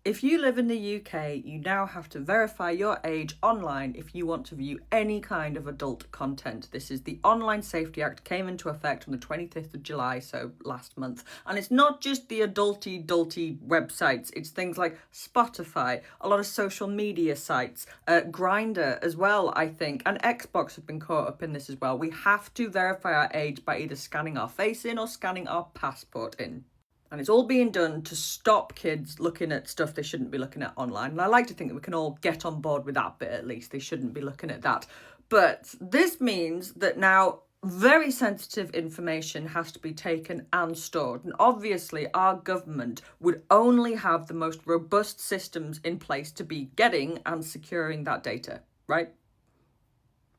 If you live in the UK, you now have to verify your age online if you want to view any kind of adult content. This is the Online Safety Act, came into effect on the 25th of July, so last month. And it's not just the adulty websites, it's things like Spotify, a lot of social media sites, Grindr as well, I think, and Xbox have been caught up in this as well. We have to verify our age by either scanning our face in or scanning our passport in. And it's all being done to stop kids looking at stuff they shouldn't be looking at online. And I like to think that we can all get on board with that bit at least. They shouldn't be looking at that. But this means that now very sensitive information has to be taken and stored. And obviously our government would only have the most robust systems in place to be getting and securing that data, right?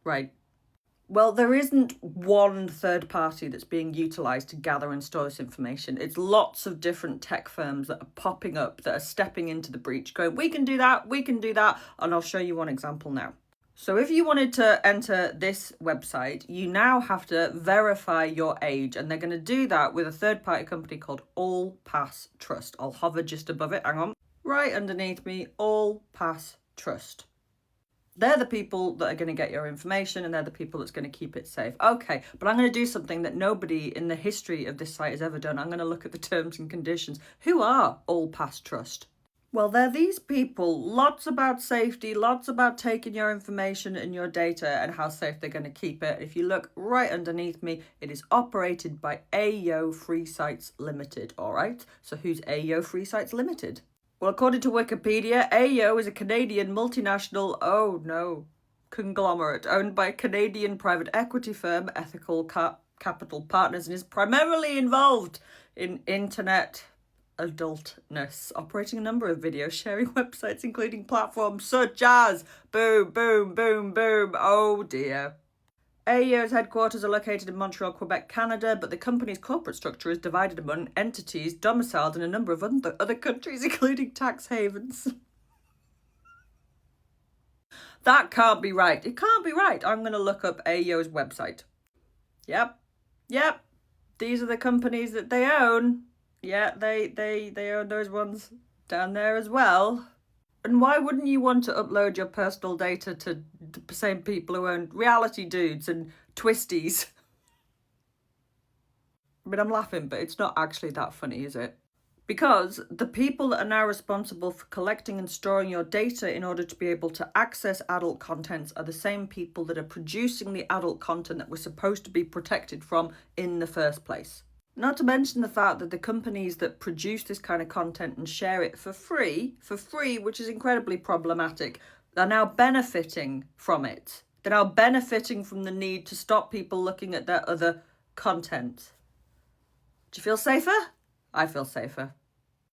Right. Well, there isn't one third party that's being utilised to gather and store this information. It's lots of different tech firms that are popping up, that are stepping into the breach, going, we can do that, and I'll show you one example now. So if you wanted to enter this website, you now have to verify your age, and they're going to do that with a third-party company called All Pass Trust. I'll hover just above it, hang on. Right underneath me, All Pass Trust. They're the people that are going to get your information and they're the people that's going to keep it safe. Okay, but I'm going to do something that nobody in the history of this site has ever done. I'm going to look at the terms and conditions. Who are All Pass Trust? Well, they're these people, lots about safety, lots about taking your information and your data and how safe they're going to keep it. If you look right underneath me, it is operated by AYO Free Sites Limited, all right? So who's AYO Free Sites Limited? Well, according to Wikipedia, AYO is a Canadian multinational, conglomerate owned by a Canadian private equity firm, Ethical Capital Partners, and is primarily involved in internet adultness, operating a number of video sharing websites, including platforms such as boom, oh dear. AYO's headquarters are located in Montreal, Quebec, Canada, but the company's corporate structure is divided among entities domiciled in a number of other countries, including tax havens. That can't be right. It can't be right. I'm going to look up AYO's website. Yep. These are the companies that they own. Yeah, they own those ones down there as well. And why wouldn't you want to upload your personal data to the same people who own Reality Dudes and Twisties? I mean, I'm laughing, but it's not actually that funny, is it? Because the people that are now responsible for collecting and storing your data in order to be able to access adult contents are the same people that are producing the adult content that we're supposed to be protected from in the first place. Not to mention the fact that the companies that produce this kind of content and share it for free, which is incredibly problematic, are now benefiting from it. They're now benefiting from the need to stop people looking at their other content. Do you feel safer? I feel safer.